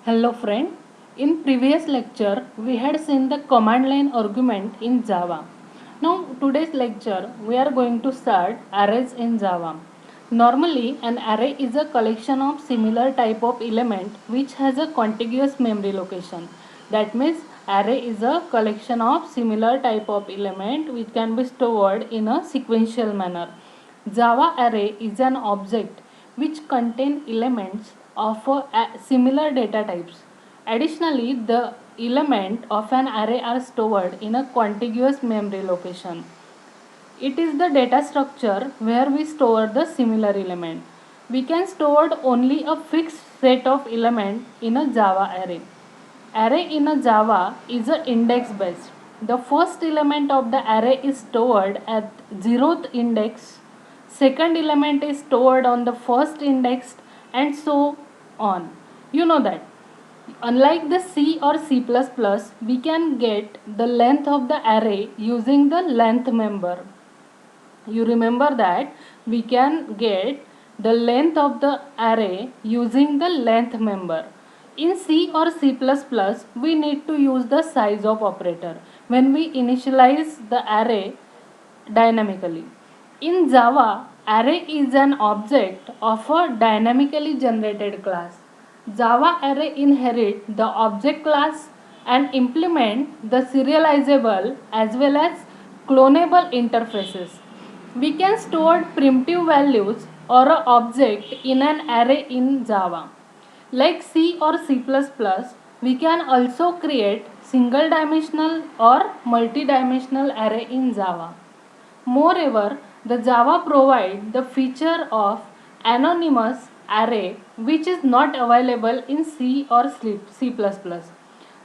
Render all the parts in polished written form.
Hello friend, in previous lecture we had seen the command line argument in Java. Now today's lecture we are going to start arrays in Java. Normally an array is a collection of similar type of element which has a contiguous memory location. That means array is a collection of similar type of element which can be stored in a sequential manner. Java array is an object which contain elements of similar data types. Additionally, the element of an array are stored in a contiguous memory location. It is the data structure where we store the similar element. We can store only a fixed set of element in a Java array. Array in a Java is a index based. The first element of the array is stored at 0th index. Second element is stored on the first index and so on. You know that. Unlike the C or C++, we can get the length of the array using the length member. You remember that we can get the length of the array using the length member. In C or C++, we need to use the size of operator when we initialize the array dynamically. In Java, array is an object of a dynamically generated class. Java array inherit the object class and implement the serializable as well as clonable interfaces. We can store primitive values or an object in an array in Java. Like C or C++, we can also create single dimensional or multi-dimensional array in Java. Moreover, the Java provides the feature of anonymous array which is not available in C or C++.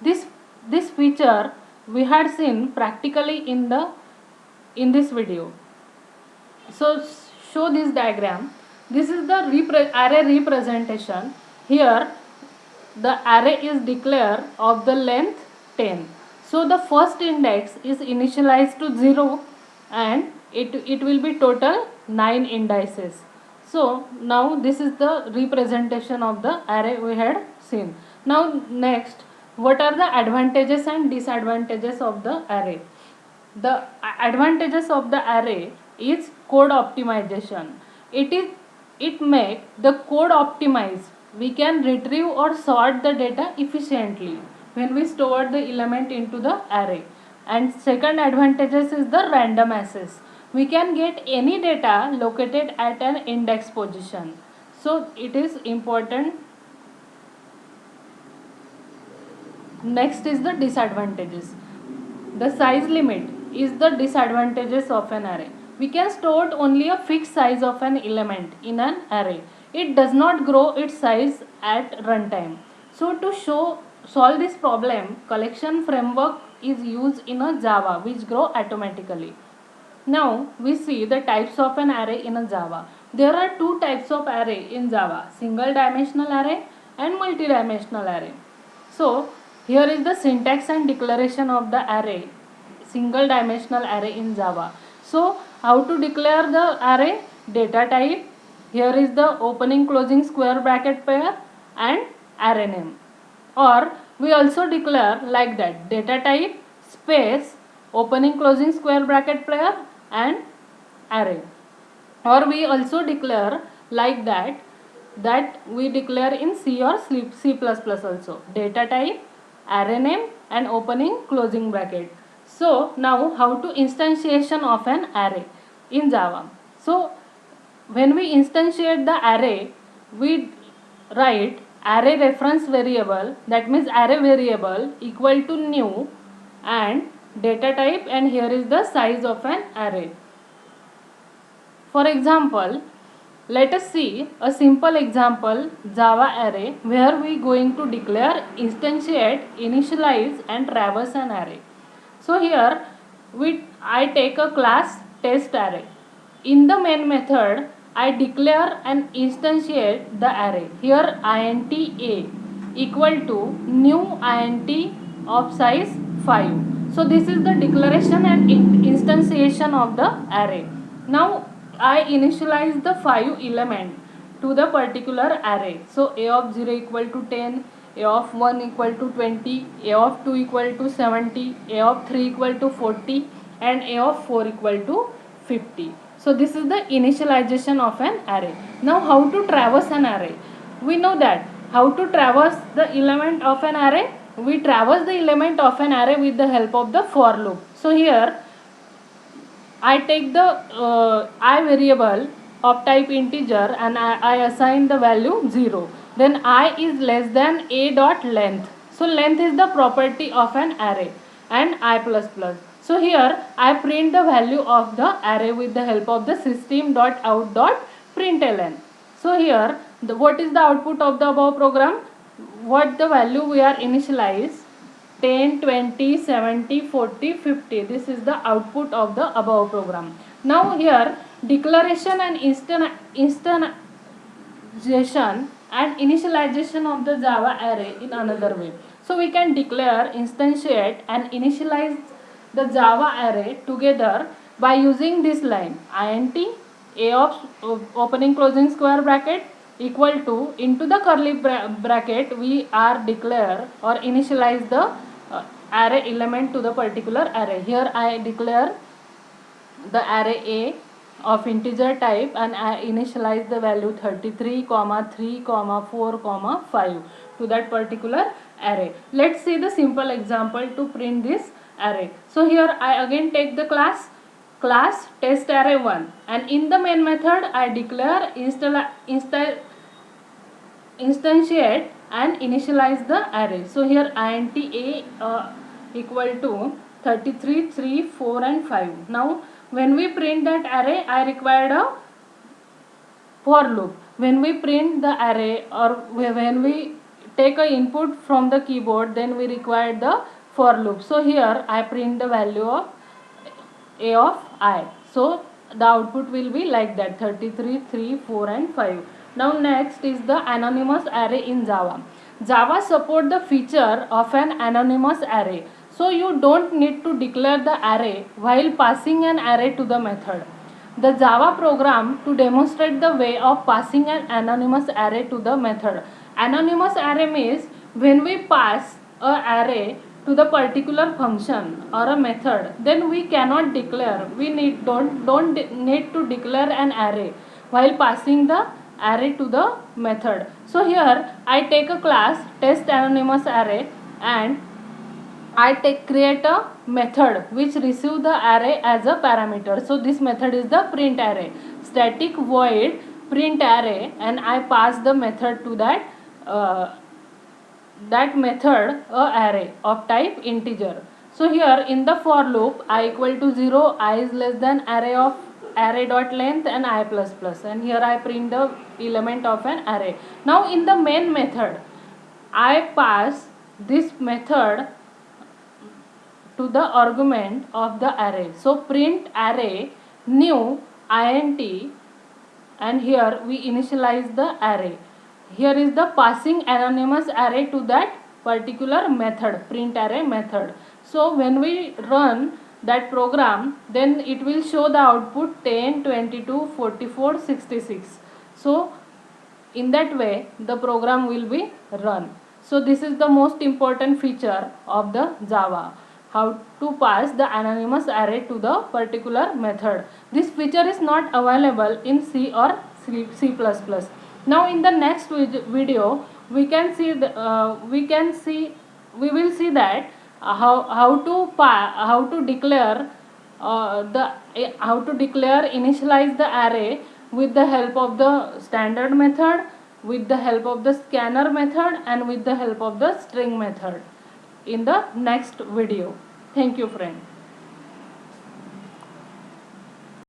This, this feature we had seen practically in this video. So show this diagram. This is the array representation. Here the array is declared of the length 10. So the first index is initialized to 0 and it will be total 9 indices. So now this is the representation of the array we had seen. Now next, what are the advantages and disadvantages of the array? The advantages of the array is code optimization. It make the code optimized. We can retrieve or sort the data efficiently when we store the element into the array. And second advantages is the random access. We can get any data located at an index position. So it is important. Next is the disadvantages. The size limit is the disadvantages of an array. We can store only a fixed size of an element in an array. It does not grow its size at runtime. So to solve this problem, collection framework is used in a Java which grow automatically. Now we see the types of an array in a Java. There are two types of array in Java, single dimensional array and multi-dimensional array. So here is the syntax and declaration of the array, single dimensional array in Java. So how to declare the array? Data type. Here is the opening closing square bracket pair and array name. Or we also declare like that, data type space opening closing square bracket pair and array. Or we also declare like that we declare in C or C++ also, data type, array name and opening closing bracket. So now how to instantiation of an array in Java. So when we instantiate the array, we write array reference variable, that means array variable equal to new and data type, and here is the size of an array. For example, let us see a simple example Java array where we going to declare, instantiate, initialize and traverse an array. So here I take a class test array. In the main method I declare and instantiate the array. Here int a equal to new int of size 5. So this is the declaration and instantiation of the array. Now I initialize the 5 element to the particular array. So a of 0 equal to 10, a of 1 equal to 20, a of 2 equal to 70, a of 3 equal to 40, and a of 4 equal to 50. So this is the initialization of an array. Now how to traverse an array? We know that how to traverse the element of an array. We traverse the element of an array with the help of the for loop. So here I take the I variable of type integer and I assign the value 0. Then I is less than a dot length. So length is the property of an array and I plus plus. So here I print the value of the array with the help of the system.out.println. So here what is the output of the above program? What the value we are initialize 10, 20, 70, 40, 50. This is the output of the above program. Now here declaration and instantiation and initialization of the Java array in another way. So we can declare, instantiate and initialize the Java array together by using this line int a of opening closing square bracket equal to into the curly bracket we are declare or initialize the array element to the particular array. Here I declare the array A of integer type and I initialize the value 33, 3, 4, 5 to that particular array. Let's see the simple example to print this array. So here I again take the class test array 1 and in the main method I declare instantiate and initialize the array. So here int a equal to 33, 3, 4 and 5. Now when we print that array I required a for loop. When we print the array or when we take a input from the keyboard, then we require the for loop. So here I print the value of a of I. So the output will be like that 33, 3, 4 and 5. Now next is the anonymous array in Java. Java support the feature of an anonymous array. So you don't need to declare the array while passing an array to the method. The Java program to demonstrate the way of passing an anonymous array to the method. Anonymous array means when we pass a array to the particular function or a method, then we cannot declare, don't need to declare an array while passing the array to the method. So here I take a class test anonymous array and I create a method which receive the array as a parameter. So this method is the print array, static void print array, and I pass the method to that method a array of type integer. So here in the for loop I equal to 0, I is less than array of array dot length and I plus plus, and here I print the element of an array. Now in the main method I pass this method to the argument of the array. So print array new int and here we initialize the array. Here is the passing anonymous array to that particular method, print array method. So when we run that program, then it will show the output 10, 22, 44, 66. So in that way the program will be run. So this is the most important feature of the Java, how to pass the anonymous array to the particular method. This feature is not available in C or C++. Now in the next video we can see we will see that how to declare initialize the array with the help of the standard method, with the help of the scanner method and with the help of the string method in the next video. Thank you friend.